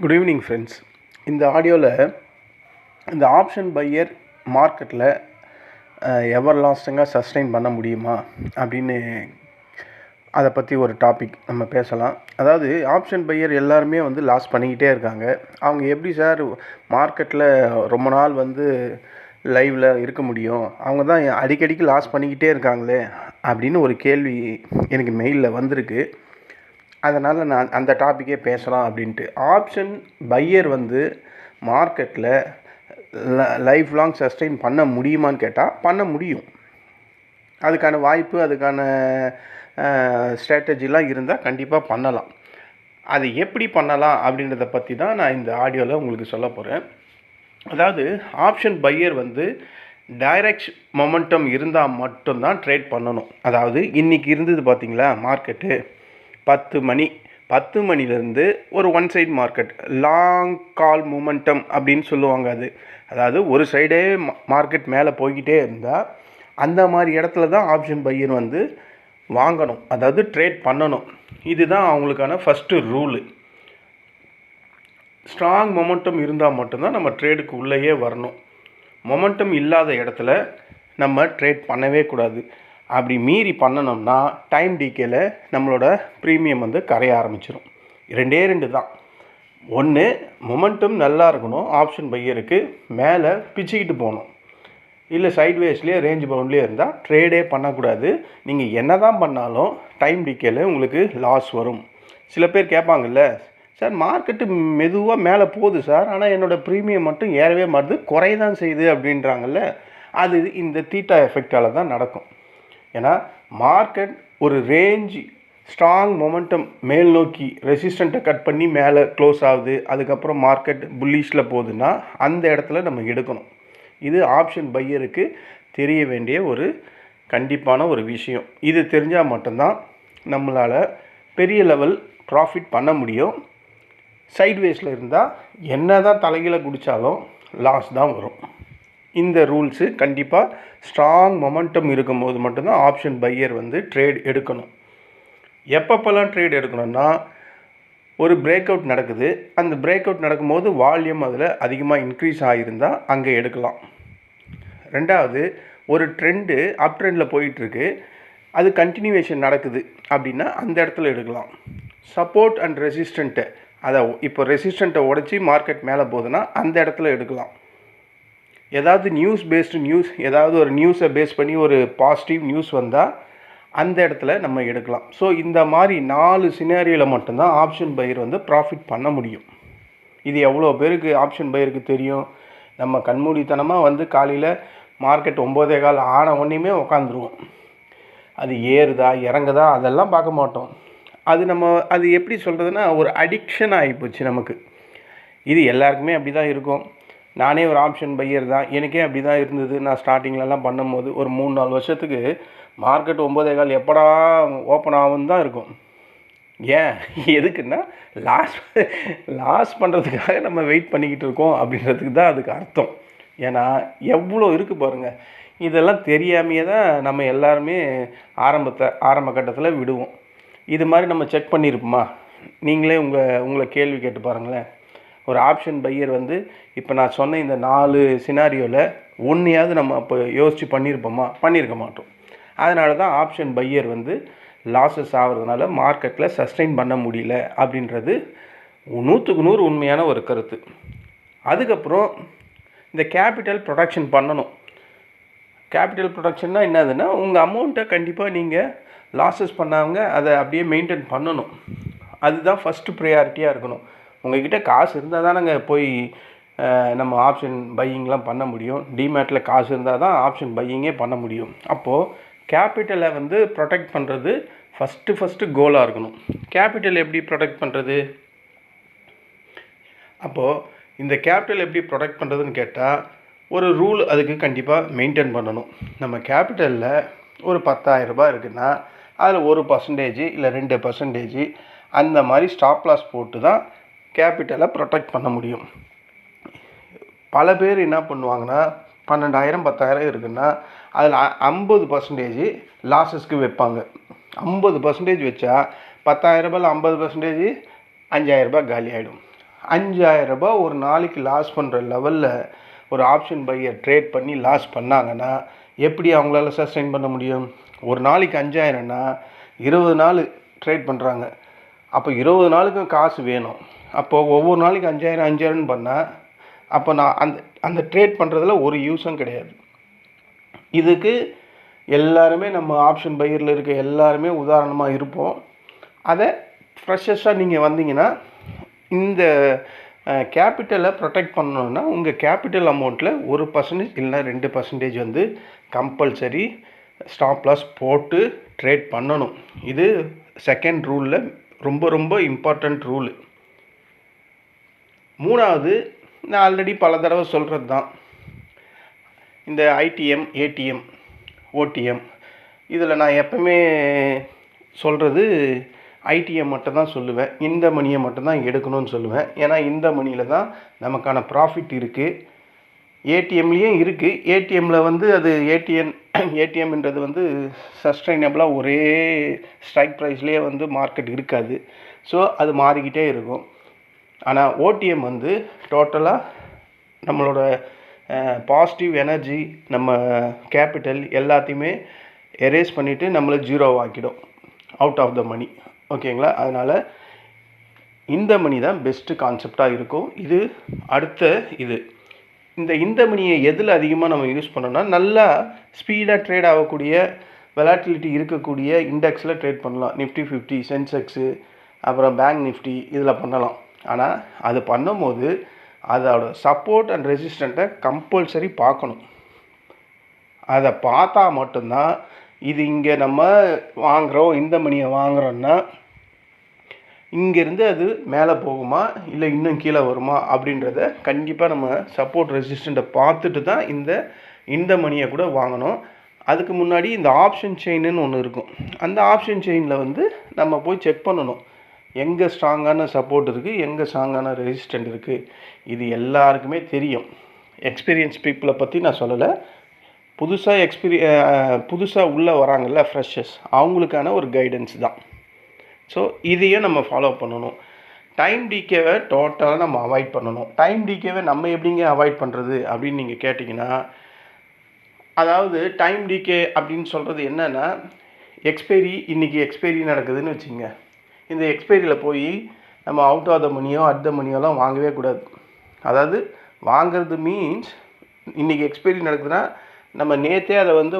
Good evening friends. இந்த ஆடியோவில் இந்த ஆப்ஷன் பையர் மார்க்கெட்டில் எவர் லாஸ்டிங்காக சஸ்டெயின் பண்ண முடியுமா அப்படின்னு அதை பற்றி ஒரு டாபிக் நம்ம பேசலாம். அதாவது ஆப்ஷன் பையர் எல்லாருமே லாஸ் பண்ணிக்கிட்டே இருக்காங்க. அவங்க எப்படி சார் மார்க்கெட்டில் ரொம்ப நாள் லைவில் இருக்க முடியும்? அவங்க தான் அடிக்கடிக்கு லாஸ் பண்ணிக்கிட்டே இருக்காங்களே அப்படின்னு ஒரு கேள்வி எனக்கு மெயிலில் வந்திருக்கு. அதனால் நான் அந்த டாப்பிக்கே பேசலாம் அப்படின்ட்டு. ஆப்ஷன் பையர் மார்க்கெட்டில் லைஃப் லாங் சஸ்டெயின் பண்ண முடியுமான்னு கேட்டால் பண்ண முடியும். அதுக்கான வாய்ப்பு, அதுக்கான ஸ்ட்ராட்டஜிலாம் இருந்தால் கண்டிப்பாக பண்ணலாம். அது எப்படி பண்ணலாம் அப்படின்றத பற்றி தான் நான் இந்த ஆடியோவில் உங்களுக்கு சொல்ல போகிறேன். அதாவது ஆப்ஷன் பையர் டைரக்ட் மொமெண்டம் இருந்தால் மட்டும்தான் ட்ரேட் பண்ணணும். அதாவது இன்றைக்கி இருந்தது பார்த்திங்களா மார்க்கெட்டு 10 மணிலேருந்து ஒரு one side market, long call momentum அப்படின்னு சொல்லுவாங்க. அதாவது ஒரு சைடே மார்க்கெட் மேலே போய்கிட்டே இருந்தால் அந்த மாதிரி இடத்துல தான் ஆப்ஷன் பையர் வாங்கணும், அதாவது ட்ரேட் பண்ணணும். இதுதான் அவங்களுக்கான ஃபஸ்ட்டு ரூலு. ஸ்ட்ராங் மொமெண்டம் இருந்தால் மட்டும்தான் நம்ம ட்ரேடுக்கு உள்ளேயே வரணும். மொமெண்டம் இல்லாத இடத்துல நம்ம ட்ரேட் பண்ணவே கூடாது. அப்படி மீறி பண்ணணும்னா டைம் டிகேல நம்மளோட ப்ரீமியம் கரைய ஆரம்பிச்சிடும். ரெண்டு தான். ஒன்று, மொமெண்டம் நல்லா இருக்கணும், ஆப்ஷன் பையருக்கு மேலே பிச்சுக்கிட்டு போகணும். இல்லை சைட்வேஸ்லேயே ரேஞ்ச் பவுண்ட்லேயே இருந்தால் ட்ரேடே பண்ணக்கூடாது. நீங்கள் என்ன தான் பண்ணாலும் டைம் டிகேல உங்களுக்கு லாஸ் வரும். சில பேர் கேட்பாங்கல்ல, சார் மார்க்கெட்டு மெதுவாக மேலே போகுது சார், ஆனால் என்னோடய ப்ரீமியம் மட்டும் ஏறவே மாட்டுது, குறையதான் செய்யுது அப்படின்றாங்கல்ல. அது இந்த தீட்டா எஃபெக்டால் தான் நடக்கும். ஏன்னா மார்க்கெட் ஒரு ரேஞ்ச் ஸ்ட்ராங் மொமெண்டம் மேல் நோக்கி ரெசிஸ்டண்ட்டை கட் பண்ணி மேலே க்ளோஸ் ஆகுது, அதுக்கப்புறம் மார்க்கெட் புல்லிஷில் போகுதுன்னா அந்த இடத்துல நம்ம எடுக்கணும். இது ஆப்ஷன் பையருக்கு தெரிய வேண்டிய ஒரு கண்டிப்பான ஒரு விஷயம். இது தெரிஞ்சால் மட்டும்தான் நம்மளால் பெரிய லெவல் ப்ராஃபிட் பண்ண முடியும். சைட்வேஸில் இருந்தால் என்ன தான் தலைகீழ குடித்தாலும் லாஸ் தான் வரும். இந்த ரூல்ஸு கண்டிப்பாக ஸ்ட்ராங் மொமெண்டம் இருக்கும்போது மட்டும்தான் ஆப்ஷன் பையர் ட்ரேட் எடுக்கணும். எப்பப்போல்லாம் ட்ரேட் எடுக்கணும்னா, ஒரு பிரேக் அவுட் நடக்குது, அந்த பிரேக் அவுட் நடக்கும்போது வால்யூம் அதில் அதிகமாக இன்க்ரீஸ் ஆகியிருந்தால் அங்கே எடுக்கலாம். ரெண்டாவது, ஒரு ட்ரெண்டு அப் ட்ரெண்டில் போயிட்டுருக்கு, அது கண்டினியூவேஷன் நடக்குது அப்படின்னா அந்த இடத்துல எடுக்கலாம். சப்போர்ட் அண்ட் ரெசிஸ்டண்ட்டை, அதை இப்போ ரெசிஸ்டண்ட்டை உடச்சி மார்க்கெட் மேலே போகுதுன்னா அந்த இடத்துல எடுக்கலாம். ஏதாவது ஏதாவது ஒரு நியூஸை பேஸ் பண்ணி ஒரு பாசிட்டிவ் நியூஸ் வந்தால் அந்த இடத்துல நம்ம எடுக்கலாம். ஸோ இந்த மாதிரி 4 சினாரியோவில் மட்டும்தான் ஆப்ஷன் பையர் ப்ராஃபிட் பண்ண முடியும். இது எவ்வளோ பேருக்கு ஆப்ஷன் பையருக்கு தெரியும்? நம்ம கண்மூடித்தனமாக காலையில் மார்க்கெட் 9:15 ஆன ஒன்றையுமே உக்காந்துருவோம். அது ஏறுதா இறங்குதா அதெல்லாம் பார்க்க மாட்டோம். அது எப்படி சொல்கிறதுனா ஒரு அடிக்ஷன் ஆகிப்போச்சு நமக்கு. இது எல்லாருக்குமே அப்படி தான் இருக்கும். நானே ஒரு ஆப்ஷன் பையர் தான், எனக்கே அப்படி தான் இருந்தது. நான் ஸ்டார்டிங்லலாம் பண்ணும்போது ஒரு 3-4 வருஷத்துக்கு மார்க்கெட் 9:15 எப்படா ஓப்பன் ஆகுன்னு தான் இருக்கும். ஏன் எதுக்குன்னா லாஸ் பண்ணுறதுக்காக நம்ம வெயிட் பண்ணிக்கிட்டு இருக்கோம் அப்படின்றதுக்கு தான் அதுக்கு அர்த்தம். ஏன்னா எவ்வளோ இருக்குது பாருங்கள். இதெல்லாம் தெரியாமையே தான் நம்ம எல்லாருமே ஆரம்ப கட்டத்தில் விடுவோம். இது மாதிரி நம்ம செக் பண்ணியிருப்போமா? நீங்களே உங்களை கேள்வி கேட்டு பாருங்களேன். ஒரு ஆப்ஷன் பையர் இப்போ நான் சொன்ன இந்த 4 சினாரியோவில் ஒன்றையாவது நம்ம அப்போ யோசித்து பண்ணியிருக்க மாட்டோம். அதனால தான் ஆப்ஷன் பையர் லாஸஸ் ஆகிறதுனால மார்க்கெட்டில் சஸ்டெயின் பண்ண முடியல அப்படின்றது 100க்கு 100 உண்மையான ஒரு கருத்து. அதுக்கப்புறம் இந்த கேபிட்டல் ப்ரொடக்ஷன் பண்ணணும். கேபிட்டல் ப்ரொடக்ஷன்னா என்னதுன்னா, உங்கள் அமௌண்ட்டை கண்டிப்பாக நீங்கள் லாஸஸ் பண்ணாங்க அதை அப்படியே மெயின்டைன் பண்ணணும். அதுதான் ஃபஸ்ட்டு ப்ரையாரிட்டியாக இருக்கணும். உங்கள்கிட்ட காசு இருந்தால் தானங்க போய் நம்ம ஆப்ஷன் பையிங்லாம் பண்ண முடியும். டிமேட்டில் காசு இருந்தால் தான் ஆப்ஷன் பையிங்கே பண்ண முடியும். அப்போது கேபிட்டலை ப்ரொடெக்ட் பண்ணுறது ஃபஸ்ட்டு கோலாக இருக்கணும். கேபிட்டல் எப்படி ப்ரொடெக்ட் பண்ணுறது? அப்போது இந்த கேபிட்டல் எப்படி ப்ரொடெக்ட் பண்ணுறதுன்னு கேட்டால் ஒரு ரூல் அதுக்கு கண்டிப்பாக மெயின்டைன் பண்ணணும். நம்ம கேபிட்டலில் ஒரு 10,000 ரூபாய் இருக்குன்னா அதில் 1% இல்லை 2% அந்த மாதிரி ஸ்டாப் லாஸ் போட்டு தான் கேபிட்டலை ப்ரொடெக்ட் பண்ண முடியும். பல பேர் என்ன பண்ணுவாங்கன்னா, 12,000 10,000 இருக்குன்னா அதில் 50% லாஸஸ்க்கு வைப்பாங்க. 50% வச்சா 10,000 ரூபாயில் 50% 5,000 ரூபாய் காலி ஆகிடும். ரூபாய் ஒரு நாளைக்கு லாஸ் பண்ணுற லெவலில் ஒரு ஆப்ஷன் பையர் ட்ரேட் பண்ணி லாஸ் பண்ணாங்கன்னா எப்படி அவங்களால சஸ்டெயின் பண்ண முடியும்? ஒரு நாளைக்கு 5000னா 20 நாள் ட்ரேட் பண்ணுறாங்க. அப்போ 20 நாளுக்கும் காசு வேணும். அப்போது ஒவ்வொரு நாளைக்கு 5000 பண்ணால் அப்போ நான் அந்த ட்ரேட் பண்ணுறதுல ஒரு யூஸும் கிடையாது. இதுக்கு எல்லாருமே நம்ம ஆப்ஷன் பையரில் இருக்க எல்லாருமே உதாரணமாக இருப்போம். அதை ஃப்ரெஷஸாக நீங்கள் வந்தீங்கன்னா இந்த கேபிட்டலை ப்ரொடெக்ட் பண்ணணுன்னா உங்கள் கேபிட்டல் அமௌண்ட்டில் 1% இல்லைனா 2% வந்து கம்பல்சரி ஸ்டாப் லாஸ் போட்டு ட்ரேட் பண்ணணும். இது செகண்ட் ரூலில் ரொம்ப ரொம்ப இம்பார்ட்டண்ட் ரூலு. மூணாவது, நான் ஆல்ரெடி பல தடவை சொல்கிறது தான், இந்த ஐடிஎம், ஏடிஎம், ஓடிஎம் இதில் நான் எப்பவுமே சொல்கிறது ஐடிஎம் மட்டும் தான் சொல்லுவேன். இந்த மணியை மட்டும்தான் எடுக்கணும்னு சொல்லுவேன். ஏன்னா இந்த மணியில் தான் நமக்கான ப்ராஃபிட் இருக்குது. ஏடிஎம்லேயும் இருக்குது. ஏடிஎம்மில் வந்து அது ஏடிஎம்ன்றது வந்து சஸ்டைனபிளாக ஒரே ஸ்ட்ரைக் ப்ரைஸ்லேயே வந்து மார்க்கெட் இருக்காது. ஸோ அது மாறிக்கிட்டே இருக்கும். ஆனால் ஓடிஎம் வந்து டோட்டலாக நம்மளோட பாசிட்டிவ் எனர்ஜி, நம்ம கேபிட்டல் எல்லாத்தையுமே எரேஸ் பண்ணிவிட்டு நம்மளை ஜீரோவாக்கிடும், அவுட் ஆஃப் த மணி. ஓகேங்களா? அதனால் இந்த மணி தான் பெஸ்ட்டு கான்செப்டாக இருக்கும். இது அடுத்த இந்த மணியை எதில் அதிகமாக நம்ம யூஸ் பண்ணோம்னா, நல்லா ஸ்பீடாக ட்ரேட் ஆகக்கூடிய வெலாட்டிலிட்டி இருக்கக்கூடிய இண்டெக்ஸில் ட்ரேட் பண்ணலாம். நிஃப்டி 50, சென்செக்ஸு, அப்புறம் பேங்க் நிஃப்டி இதில் பண்ணலாம். ஆனால் அது பண்ணும்போது அதோட சப்போர்ட் அண்ட் ரெசிஸ்டண்ட்டை கம்பல்சரி பார்க்கணும். அதை பார்த்தா மட்டும்தான் இது இங்கே நம்ம வாங்குகிறோம், இந்த மணியை வாங்குகிறோன்னா இங்கேருந்து அது மேலே போகுமா இல்லை இன்னும் கீழே வருமா அப்படின்றத கண்டிப்பாக நம்ம சப்போர்ட் ரெசிஸ்டண்ட்டை பார்த்துட்டு தான் இந்த மணியை கூட வாங்கணும். அதுக்கு முன்னாடி இந்த ஆப்ஷன் செயின்னு ஒன்று இருக்கும். அந்த ஆப்ஷன் செயினில் வந்து நம்ம போய் செக் பண்ணணும், எங்கே ஸ்ட்ராங்கான சப்போர்ட் இருக்குது, எங்கே ஸ்ட்ராங்கான ரெசிஸ்டண்ட் இருக்குது. இது எல்லாருக்குமே தெரியும். எக்ஸ்பீரியன்ஸ் பீப்புளை பற்றி நான் சொல்லலை. புதுசாக உள்ளே வராங்கல்ல ஃப்ரெஷர்ஸ், அவங்களுக்கான ஒரு கைடன்ஸ் தான். ஸோ இதையும் நம்ம ஃபாலோ பண்ணணும். டைம் டிகேவை டோட்டலாக நம்ம அவாய்ட் பண்ணணும். டைம் டிகேவை நம்ம எப்படிங்க அவாய்ட் பண்ணுறது அப்படின்னு நீங்கள் கேட்டிங்கன்னா, அதாவது டைம் டிகே அப்படின்னு சொல்கிறது என்னென்னா, இன்றைக்கி எக்ஸ்பைரி நடக்குதுன்னு வச்சுங்க. இந்த எக்ஸ்பைரியில் போய் நம்ம அவுட் ஆஃப் த மணியோ அட் த மணியோலாம் வாங்கவே கூடாது. அதாவது வாங்கிறது மீன்ஸ் இன்றைக்கி எக்ஸ்பைரி நடக்குதுன்னா நம்ம நேற்றே அதை வந்து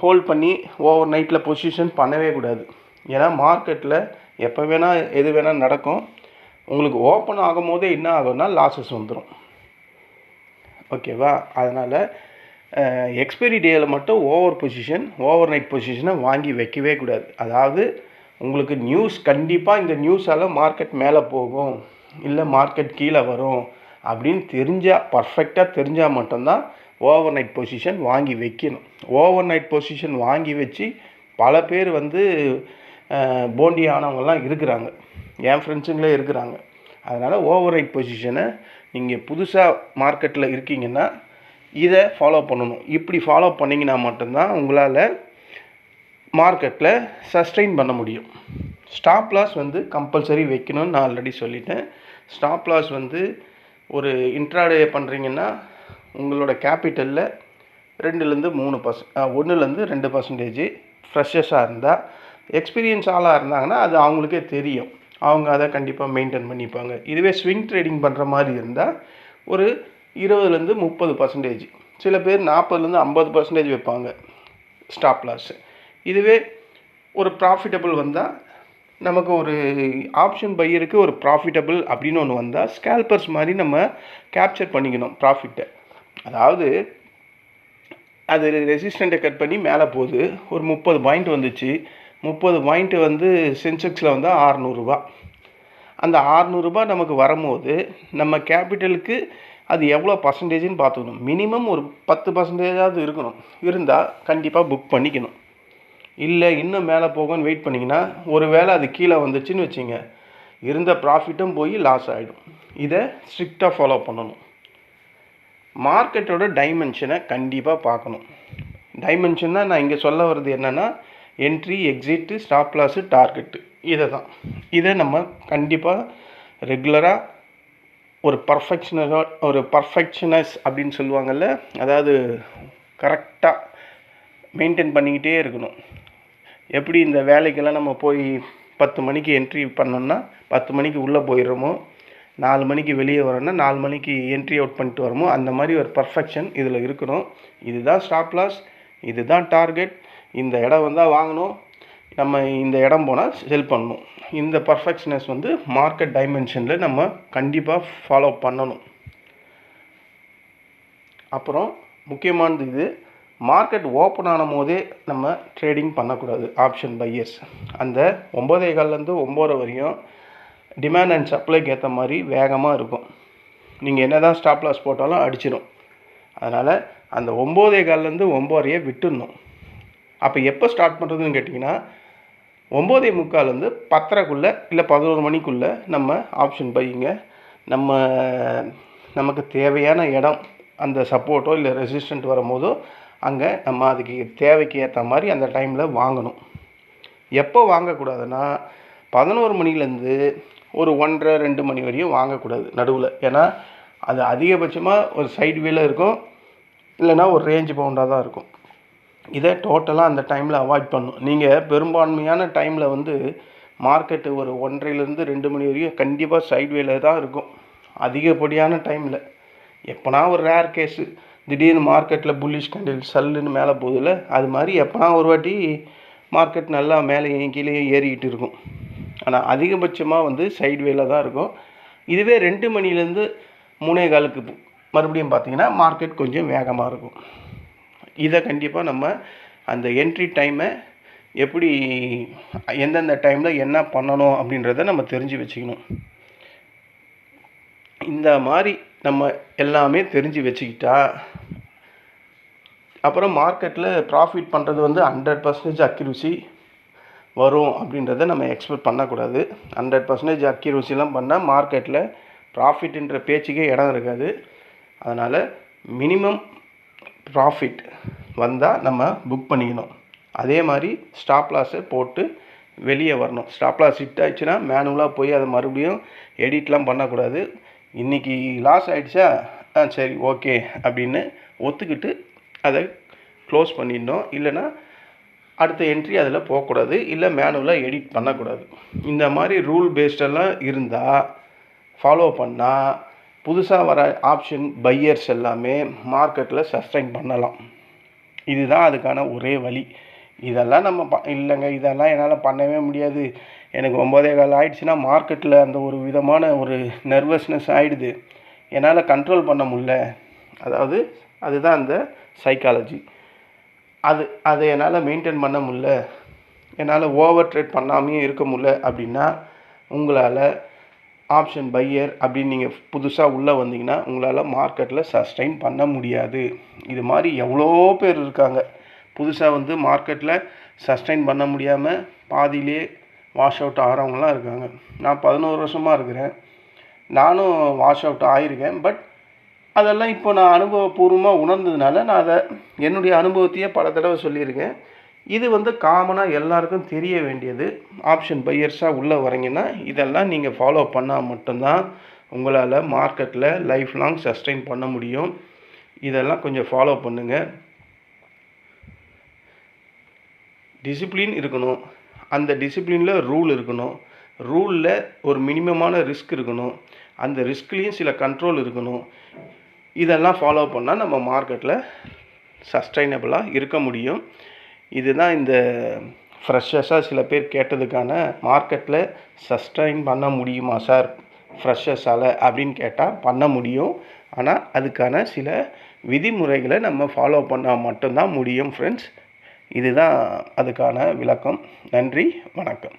ஹோல்ட் பண்ணி ஓவர் நைட்டில் பொசிஷன் பண்ணவே கூடாது. ஏன்னா மார்க்கெட்டில் எப்போ வேணால் எது வேணால் நடக்கும். உங்களுக்கு ஓப்பன் ஆகும் போதே என்ன ஆகும்னா லாஸஸ் வந்துடும். ஓகேவா? அதனால் எக்ஸ்பைரி டேயில் மட்டும் ஓவர் நைட் பொசிஷனை வாங்கி வைக்கவே கூடாது. அதாவது உங்களுக்கு கண்டிப்பாக இந்த நியூஸால் மார்க்கெட் மேலே போகும், இல்லை மார்க்கெட் கீழே வரும் அப்படின்னு பர்ஃபெக்டாக தெரிஞ்சால் மட்டும்தான் ஓவர் நைட் பொசிஷன் வாங்கி வைக்கணும். ஓவர் நைட் பொசிஷன் வாங்கி வச்சு பல பேர் வந்து போண்டி ஆனவங்கள்லாம் இருக்கிறாங்க, என் ஃப்ரெண்ட்ஸுங்களே இருக்கிறாங்க. அதனால் ஓவர் நைட் பொசிஷனை நீங்கள் புதுசாக மார்க்கெட்டில் இருக்கீங்கன்னா இதை ஃபாலோ பண்ணணும். இப்படி ஃபாலோ பண்ணிங்கன்னா மட்டும்தான் உங்களால் மார்க்கெட்டில் சஸ்டெயின் பண்ண முடியும். ஸ்டாப் லாஸ் வந்து கம்பல்சரி வைக்கணும்னு நான் ஆல்ரெடி சொல்லிட்டேன். ஸ்டாப் லாஸ் வந்து ஒரு இன்ட்ராடே பண்ணுறீங்கன்னா உங்களோட கேபிட்டலில் 1-2% ஃப்ரெஷஸாக இருந்தால், எக்ஸ்பீரியன்ஸ் ஆளாக இருந்தாங்கன்னா அது அவங்களுக்கே தெரியும், அவங்க அதை கண்டிப்பாக மெயின்டைன் பண்ணிப்பாங்க. இதுவே ஸ்விங் ட்ரேடிங் பண்ணுற மாதிரி இருந்தால் ஒரு 20-30%, சில பேர் 40-50% வைப்பாங்க ஸ்டாப் லாஸு. இதுவே ஒரு ப்ராஃபிட்டபிள் வந்தால், நமக்கு ஒரு ஆப்ஷன் பையருக்கு ஒரு ப்ராஃபிட்டபிள் அப்படின்னு ஒன்று வந்தால் ஸ்கேல்பர்ஸ் மாதிரி நம்ம கேப்சர் பண்ணிக்கணும் ப்ராஃபிட்டை. அதாவது அது ரெசிஸ்டண்ட்டை கட் பண்ணி மேலே போகுது, ஒரு 30 பாயிண்ட் வந்துச்சு. 30 பாயிண்ட்டு வந்து சென்செக்ஸில் வந்தால் 600 ரூபா. அந்த 600 ரூபா நமக்கு வரும்போது நம்ம கேபிட்டலுக்கு அது எவ்வளோ பர்சன்டேஜ்னு பார்த்துக்கணும். மினிமம் ஒரு 10% இருக்கணும். இருந்தால் கண்டிப்பாக புக் பண்ணிக்கணும். இல்லை இன்னும் மேலே போகும்னு வெயிட் பண்ணிங்கன்னா, ஒரு வேளை அது கீழே வந்துச்சுன்னு வச்சுங்க, இருந்த ப்ராஃபிட்டும் போய் லாஸ் ஆகிடும். இதை ஸ்ட்ரிக்டாக ஃபாலோ பண்ணணும். மார்க்கெட்டோட டைமென்ஷனை கண்டிப்பாக பார்க்கணும். டைமென்ஷன்னா நான் இங்கே சொல்ல வர்றது என்னென்னா, entry, exit, stop loss, target, இதை நம்ம கண்டிப்பாக ரெகுலராக ஒரு பர்ஃபெக்ஷனஸ் அப்படின்னு சொல்லுவாங்கள்ல, அதாவது கரெக்டாக மெயின்டைன் பண்ணிக்கிட்டே இருக்கணும். எப்படி இந்த வேலைக்கெல்லாம் நம்ம போய் 10 மணிக்கு என்ட்ரி பண்ணோம்னா 10 மணிக்கு உள்ளே போயிடுறோமோ, 4 மணிக்கு வெளியே வரோன்னா 4 மணிக்கு என்ட்ரி அவுட் பண்ணிட்டு வரோமோ, அந்த மாதிரி ஒரு பர்ஃபெக்ஷன் இதில் இருக்கணும். இதுதான் ஸ்டாப் லாஸ், இதுதான் டார்கெட். இந்த இடம் வந்தால் வாங்கணும், நம்ம இந்த இடம் போனால் செல் பண்ணணும். இந்த பர்ஃபெக்ஷனஸ் வந்து மார்க்கெட் டைமென்ஷனில் நம்ம கண்டிப்பாக ஃபாலோ பண்ணணும். அப்புறம் முக்கியமானது இது, மார்க்கெட் ஓப்பன் ஆன போதே நம்ம ட்ரேடிங் பண்ணக்கூடாது. ஆப்ஷன் பையர்ஸ் அந்த 9:15 9 வரையும் டிமாண்ட் அண்ட் சப்ளைக்கு ஏற்ற மாதிரி வேகமாக இருக்கும். நீங்கள் என்ன தான் ஸ்டாப் லாஸ் போட்டாலும் அடிச்சிடும். அதனால் அந்த 9:15 9 விட்டுடணும். அப்போ எப்போ ஸ்டார்ட் பண்ணுறதுன்னு கேட்டிங்கன்னா 9:45 10:30 இல்லை 11 மணிக்குள்ளே நம்ம ஆப்ஷன் பையிங்க. நமக்கு தேவையான இடம், அந்த சப்போர்ட்டோ இல்லை ரெசிஸ்டண்ட் வரும்போதோ அங்கே நம்ம அதுக்கு தேவைக்கு ஏற்ற மாதிரி அந்த டைமில் வாங்கணும். எப்போ வாங்கக்கூடாதுன்னா 11 மணிலேருந்து ஒரு 1:30 2 மணி வரையும் வாங்கக்கூடாது நடுவில். ஏன்னா அது அதிகபட்சமாக ஒரு சைடு வேல இருக்கும், இல்லைனா ஒரு ரேஞ்ச் பவுண்டாக தான் இருக்கும். இதை டோட்டலாக அந்த டைமில் அவாய்ட் பண்ணணும். நீங்கள் பெரும்பான்மையான டைமில் வந்து மார்க்கெட்டு ஒரு 1:30 2 மணி வரையும் கண்டிப்பாக சைடு வேல தான் இருக்கும் அதிகப்படியான டைமில். எப்போனா ஒரு ரேர் கேஸு திடீர்னு மார்க்கெட்டில் புல்லிஷ் கேண்டில் சல்லுன்னு மேலே போகுதுல, அது மாதிரி எப்போனா ஒரு வாட்டி மார்க்கெட் நல்லா மேலே கீழே ஏறிக்கிட்டு இருக்கும். ஆனால் அதிகபட்சமாக வந்து சைடு வேல தான் இருக்கும். இதுவே 2 மணிலேருந்து 3:15 மறுபடியும் பார்த்திங்கன்னா மார்க்கெட் கொஞ்சம் வேகமாக இருக்கும். இதை கண்டிப்பாக நம்ம அந்த என்ட்ரி டைமை எப்படி எந்தெந்த டைமில் என்ன பண்ணணும் அப்படின்றத நம்ம தெரிஞ்சு வச்சுக்கணும். இந்த மாதிரி நம்ம எல்லாமே தெரிஞ்சு வச்சுக்கிட்டா அப்புறம் மார்க்கெட்டில் ப்ராஃபிட் பண்ணுறது வந்து 100% அக்யூரசி வரும் அப்படின்றத நம்ம எக்ஸ்பெக்ட் பண்ணக்கூடாது. 100% அக்யூரசிலாம் பண்ணால் மார்க்கெட்டில் ப்ராஃபிட்ன்ற பேச்சுக்கே இடம் இருக்காது. அதனால் மினிமம் ப்ராஃபிட் வந்தால் நம்ம புக் பண்ணிக்கணும். அதே மாதிரி ஸ்டாப் லாஸை போட்டு வெளியே வரணும். ஸ்டாப் லாஸ் ஹிட் ஆயிடுச்சுன்னா மேனுவலாக போய் அதை மறுபடியும் எடிட்லாம் பண்ணக்கூடாது. இன்றைக்கி லாஸ் ஆகிடுச்சா, சரி ஓகே அப்படின்னு ஒத்துக்கிட்டு அதை க்ளோஸ் பண்ணிடணும். இல்லைன்னா அடுத்த என்ட்ரி அதில் போகக்கூடாது, இல்லை மேனுவலாக எடிட் பண்ணக்கூடாது. இந்த மாதிரி ரூல் பேஸ்டெல்லாம் இருந்தால் ஃபாலோ பண்ணால் புதுசாக வர ஆப்ஷன் பையர்ஸ் எல்லாமே மார்க்கெட்டில் சஸ்டைன் பண்ணலாம். இதுதான் அதுக்கான ஒரே வழி. இதெல்லாம் நம்ம இல்லைங்க, இதெல்லாம் என்னால் பண்ணவே முடியாது, எனக்கு 9:15 ஆகிடுச்சுன்னா மார்க்கெட்டில் அந்த ஒரு விதமான ஒரு நர்வஸ்னஸ் ஆகிடுது, என்னால் கண்ட்ரோல் பண்ண முடியல. அதாவது அதுதான் அந்த சைக்காலஜி. அதை என்னால் மெயின்டைன் பண்ண முடியல, என்னால் ஓவர் ட்ரேட் பண்ணாமையும் இருக்க முடியல அப்படின்னா உங்களால் ஆப்ஷன் பையர் அப்படின்னு நீங்கள் புதுசாக உள்ளே வந்தீங்கன்னா உங்களால் மார்க்கெட்டில் சஸ்டைன் பண்ண முடியாது. இது மாதிரி எவ்வளோ பேர் இருக்காங்க புதுசாக வந்து மார்க்கெட்டில் சஸ்டைன் பண்ண முடியாமல் பாதியிலே வாஷ் அவுட் ஆகிறவங்களாம் இருக்காங்க. நான் 11 வருஷமாக இருக்கிறேன், நானும் வாஷ் அவுட் ஆகியிருக்கேன். பட் அதெல்லாம் இப்போ நான் அனுபவபூர்வமாக உணர்ந்ததுனால நான் அதை என்னுடைய அனுபவத்தையே பல தடவை சொல்லியிருக்கேன். இது வந்து காமனாக எல்லாருக்கும் தெரிய வேண்டியது. ஆப்ஷன் பையர்ஸாக உள்ளே வரீங்கன்னா இதெல்லாம் நீங்கள் ஃபாலோ பண்ணால் மட்டும்தான் உங்களால் மார்க்கெட்டில் லைஃப் லாங் சஸ்டைன் பண்ண முடியும். இதெல்லாம் கொஞ்சம் ஃபாலோ பண்ணுங்கள். டிசிப்ளின் இருக்கணும், அந்த டிசிப்ளினில் ரூல் இருக்கணும், ரூலில் ஒரு மினிமமான ரிஸ்க் இருக்கணும், அந்த ரிஸ்க்லேயும் சில கண்ட்ரோல் இருக்கணும். இதெல்லாம் ஃபாலோ பண்ணால் நம்ம மார்க்கெட்டில் சஸ்டைனபிளாக இருக்க முடியும். இதுதான் இந்த ஃப்ரெஷர்ஸாக சில பேர் கேட்டதுக்கான மார்க்கெட்டில் சஸ்டைன் பண்ண முடியுமா சார் ஃப்ரெஷர்ஸால் அப்படின்னு கேட்டால் பண்ண முடியும். ஆனால் அதுக்கான சில விதிமுறைகளை நம்ம ஃபாலோ பண்ணால் மட்டும்தான் முடியும் ஃப்ரெண்ட்ஸ். இதுதான் அதுக்கான விளக்கம். நன்றி, வணக்கம்.